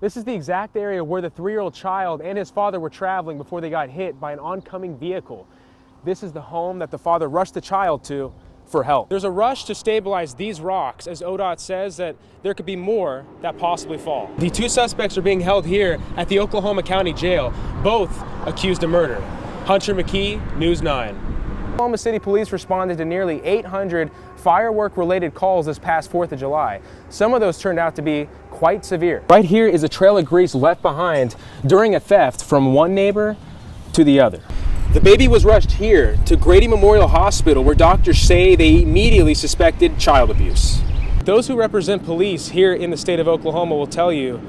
This is the exact area where the 3-year-old child and his father were traveling before they got hit by an oncoming vehicle. This is the home that the father rushed the child to for help. There's a rush to stabilize these rocks, as ODOT says that there could be more that possibly fall. The 2 suspects are being held here at the Oklahoma County Jail, both accused of murder. Hunter McKee, News 9. Oklahoma City Police responded to nearly 800 firework-related calls this past 4th of July. Some of those turned out to be quite severe. Right here is a trail of grease left behind during a theft from one neighbor to the other. The baby was rushed here to Grady Memorial Hospital, where doctors say they immediately suspected child abuse. Those who represent police here in the state of Oklahoma will tell you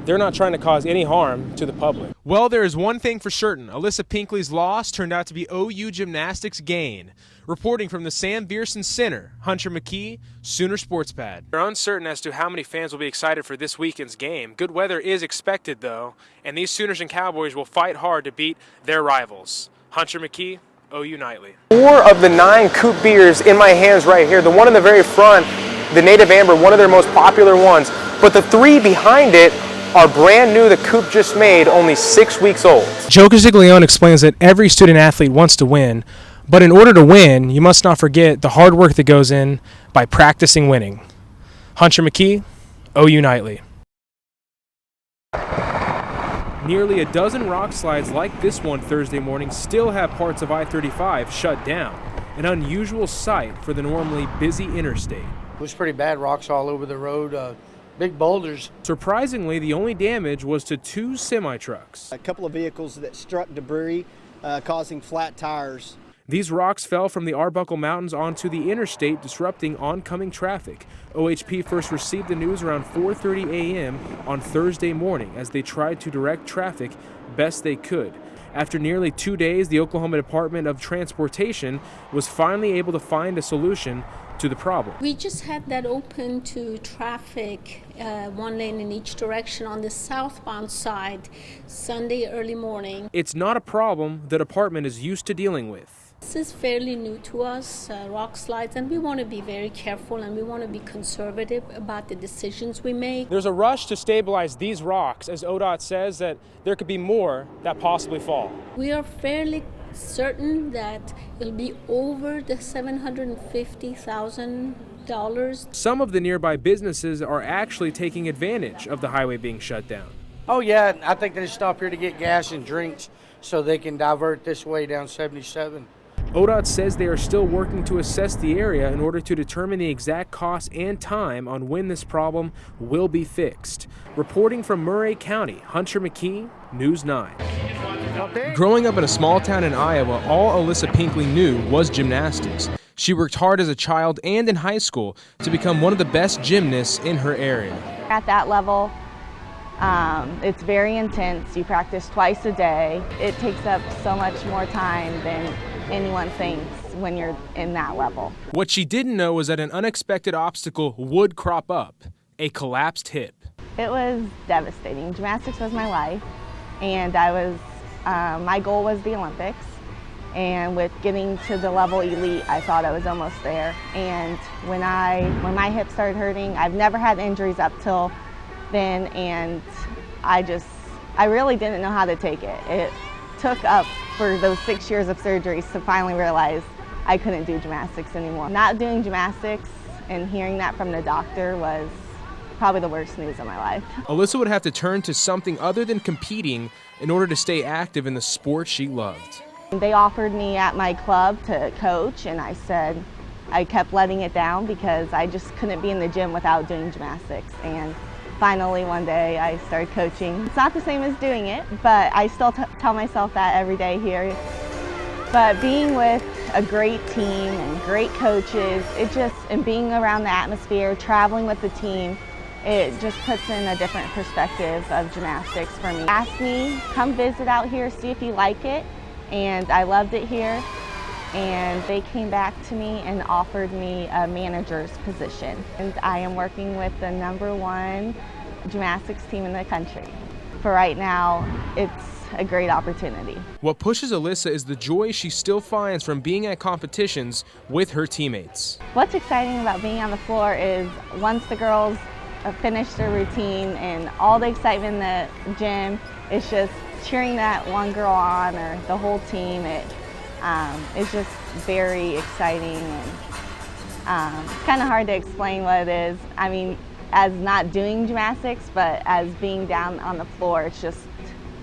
they're not trying to cause any harm to the public. Well, there is one thing for certain. Alyssa Pinkley's loss turned out to be OU Gymnastics' gain. Reporting from the Sam Bierson Center, Hunter McKee, Sooner Sports Pad. They're uncertain as to how many fans will be excited for this weekend's game. Good weather is expected, though, and these Sooners and Cowboys will fight hard to beat their rivals. Hunter McKee, OU Nightly. 4 of the 9 Coupe beers in my hands right here. The one in the very front, the Native Amber, one of their most popular ones. But the 3 behind it are brand new. The Coupe just made, only 6 weeks old. Joe Castiglione explains that every student athlete wants to win, but in order to win, you must not forget the hard work that goes in by practicing winning. Hunter McKee, OU Nightly. Nearly a dozen rock slides like this one Thursday morning still have parts of I-35 shut down, an unusual sight for the normally busy interstate. It was pretty bad, rocks all over the road, big boulders. Surprisingly, the only damage was to 2 semi-trucks. A couple of vehicles that struck debris, causing flat tires. These rocks fell from the Arbuckle Mountains onto the interstate, disrupting oncoming traffic. OHP first received the news around 4:30 a.m. on Thursday morning as they tried to direct traffic best they could. After nearly 2 days, the Oklahoma Department of Transportation was finally able to find a solution to the problem. We just had that open to traffic, 1 lane in each direction on the southbound side, Sunday early morning. It's not a problem the department is used to dealing with. This is fairly new to us, rock slides, and we want to be very careful and we want to be conservative about the decisions we make. There's a rush to stabilize these rocks, as ODOT says that there could be more that possibly fall. We are fairly certain that it'll be over the $750,000. Some of the nearby businesses are actually taking advantage of the highway being shut down. Oh yeah, I think they stop here to get gas and drinks so they can divert this way down 77. ODOT says they are still working to assess the area in order to determine the exact cost and time on when this problem will be fixed. Reporting from Murray County, Hunter McKee, News 9. Growing up in a small town in Iowa, all Alyssa Pinkley knew was gymnastics. She worked hard as a child and in high school to become one of the best gymnasts in her area. At that level, it's very intense. You practice twice a day. It takes up so much more time than anyone thinks when you're in that level. What she didn't know was that an unexpected obstacle would crop up, a collapsed hip. It was devastating. Gymnastics was my life, and my goal was the Olympics. And with getting to the level elite, I thought I was almost there. And when my hip started hurting, I've never had injuries up till then, and I really didn't know how to take it. It took up for those 6 years of surgeries to finally realize I couldn't do gymnastics anymore. Not doing gymnastics and hearing that from the doctor was probably the worst news of my life. Alyssa would have to turn to something other than competing in order to stay active in the sport she loved. They offered me at my club to coach, and I said I kept letting it down because I just couldn't be in the gym without doing gymnastics. And finally, one day, I started coaching. It's not the same as doing it, but I still tell myself that every day here. But being with a great team and great coaches, and being around the atmosphere, traveling with the team, it just puts in a different perspective of gymnastics for me. Asked me, come visit out here, see if you like it, and I loved it here. And they came back to me and offered me a manager's position. And I am working with the #1 gymnastics team in the country. For right now, it's a great opportunity. What pushes Alyssa is the joy she still finds from being at competitions with her teammates. What's exciting about being on the floor is once the girls finished their routine, and all the excitement in the gym is just cheering that one girl on, or the whole team. It's just very exciting, and kind of hard to explain what it is. I mean, as not doing gymnastics, but as being down on the floor, it's just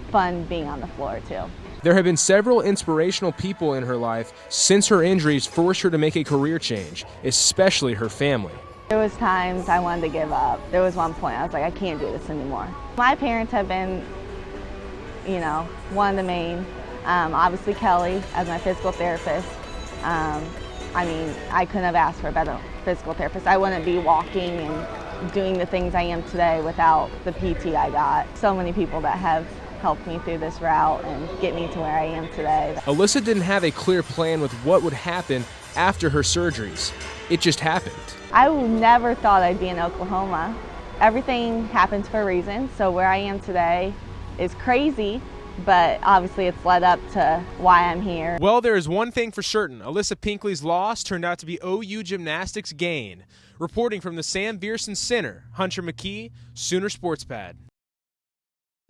fun being on the floor too. There have been several inspirational people in her life since her injuries forced her to make a career change, especially her family. There was times I wanted to give up. There was one point I was like, I can't do this anymore. My parents have been, you know, one of the main. Obviously Kelly as my physical therapist. I mean, I couldn't have asked for a better physical therapist. I wouldn't be walking and doing the things I am today without the PT I got. So many people that have helped me through this route and get me to where I am today. Alyssa didn't have a clear plan with what would happen after her surgeries. It just happened. I never thought I'd be in Oklahoma. Everything happens for a reason, so where I am today is crazy, but obviously it's led up to why I'm here. Well, there is one thing for certain. Alyssa Pinkley's loss turned out to be OU Gymnastics' gain. Reporting from the Sam Bierson Center, Hunter McKee, Sooner Sports Pad.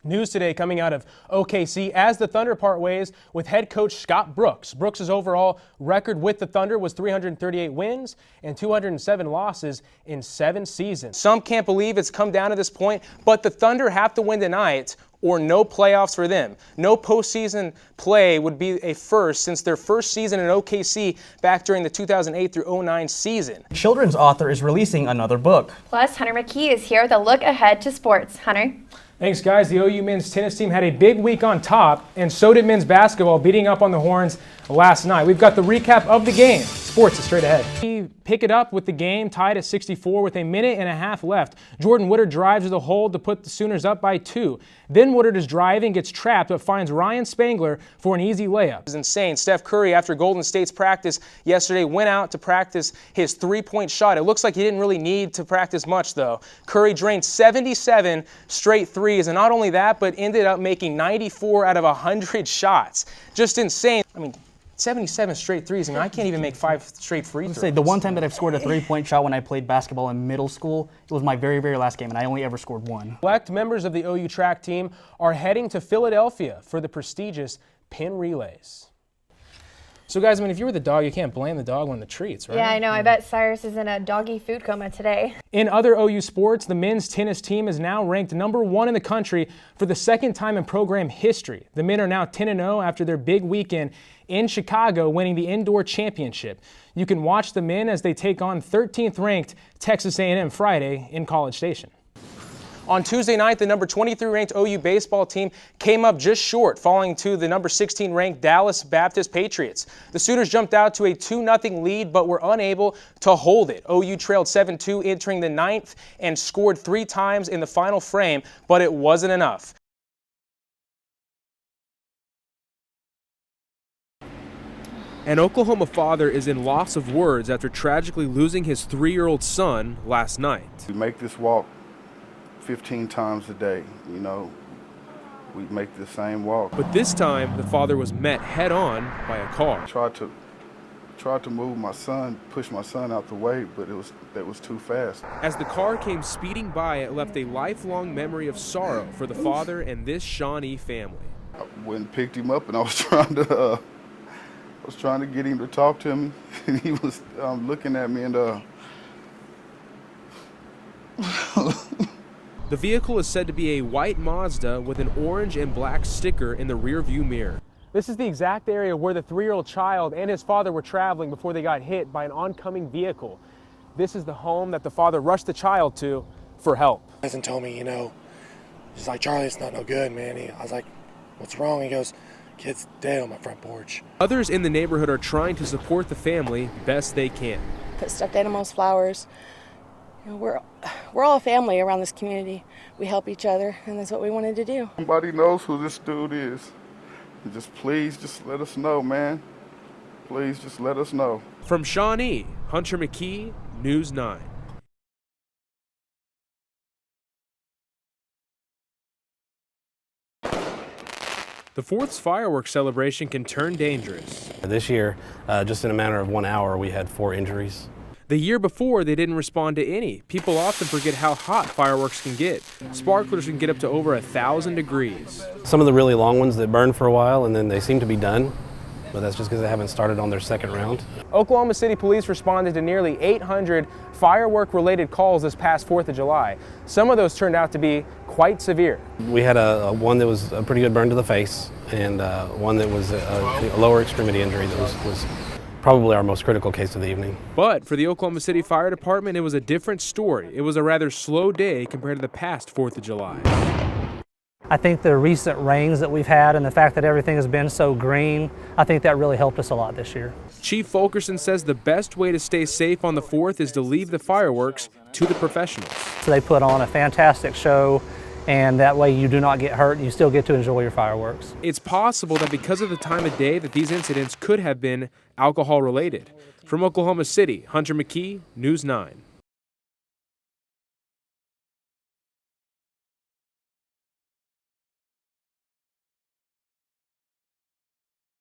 News today coming out of OKC as the Thunder part ways with head coach Scott Brooks. Brooks' overall record with the Thunder was 338 wins and 207 losses in 7 seasons. Some can't believe it's come down to this point, but the Thunder have to win tonight or no playoffs for them. No postseason play would be a first since their first season in OKC back during the 2008 through 09 season. Children's author is releasing another book. Plus, Hunter McKee is here with a look ahead to sports. Hunter? Thanks, guys. The OU men's tennis team had a big week on top, and so did men's basketball, beating up on the Horns last night. We've got the recap of the game. Sports is straight ahead. We pick it up with the game tied at 64 with a minute and a half left. Jordan Woodard drives to the hole to put the Sooners up by 2. Then Woodard is driving, gets trapped, but finds Ryan Spangler for an easy layup. It's insane. Steph Curry, after Golden State's practice yesterday, went out to practice his three-point shot. It looks like he didn't really need to practice much, though. Curry drained 77 straight threes, and not only that, but ended up making 94 out of 100 shots. Just insane. I mean, 77 straight threes. I mean, I can't even make 5 straight free throws. Say the one time that I've scored a three-point shot when I played basketball in middle school, it was my very, very last game, and I only ever scored one. Select members of the OU track team are heading to Philadelphia for the prestigious Penn Relays. So, guys, I mean, if you were the dog, you can't blame the dog on the treats, right? Yeah, I know. I bet Cyrus is in a doggy food coma today. In other OU sports, the men's tennis team is now ranked #1 in the country for the second time in program history. The men are now 10-0 after their big weekend in Chicago, winning the indoor championship. You can watch the men as they take on 13th ranked Texas A&M Friday in College Station. On Tuesday night, the number 23 ranked OU baseball team came up just short, falling to the number 16 ranked Dallas Baptist Patriots. The Sooners jumped out to a 2-0 lead, but were unable to hold it. OU trailed 7-2 entering the 9th and scored 3 times in the final frame, but it wasn't enough. An Oklahoma father is in loss of words after tragically losing his 3-year-old son last night. We make this walk 15 times a day, you know. We make the same walk. But this time, the father was met head-on by a car. Tried to move my son, push my son out the way, but that was too fast. As the car came speeding by, it left a lifelong memory of sorrow for the father and this Shawnee family. I went and picked him up, and I was trying to get him to talk to me. And he was looking at me, and The vehicle is said to be a white Mazda with an orange and black sticker in the rear view mirror. This is the exact area where the 3-year-old child and his father were traveling before they got hit by an oncoming vehicle. This is the home that the father rushed the child to for help. He told me, he's like, Charlie, it's not no good, man. I was like, what's wrong? He goes, kid's dead on my front porch. Others in the neighborhood are trying to support the family best they can. Put stuffed animals, flowers. We're all a family around this community. We help each other, and that's what we wanted to do. Somebody knows who this dude is. Please let us know, man. Please just let us know. From Shawnee, Hunter McKee, News 9. The 4th's fireworks celebration can turn dangerous. This year, just in a matter of 1 hour, we had 4 injuries. The year before, they didn't respond to any. People often forget how hot fireworks can get. Sparklers can get up to over 1,000 degrees. Some of the really long ones that burn for a while and then they seem to be done, but that's just because they haven't started on their second round. Oklahoma City police responded to nearly 800 firework-related calls this past 4th of July. Some of those turned out to be quite severe. We had one that was a pretty good burn to the face and one that was a lower extremity injury that was probably our most critical case of the evening. But for the Oklahoma City Fire Department, it was a different story. It was a rather slow day compared to the past 4th of July. I think the recent rains that we've had and the fact that everything has been so green, I think that really helped us a lot this year. Chief Fulkerson says the best way to stay safe on the 4th is to leave the fireworks to the professionals. So they put on a fantastic show, and that way you do not get hurt and you still get to enjoy your fireworks. It's possible that because of the time of day that these incidents could have been alcohol related. From Oklahoma City, Hunter McKee, News 9.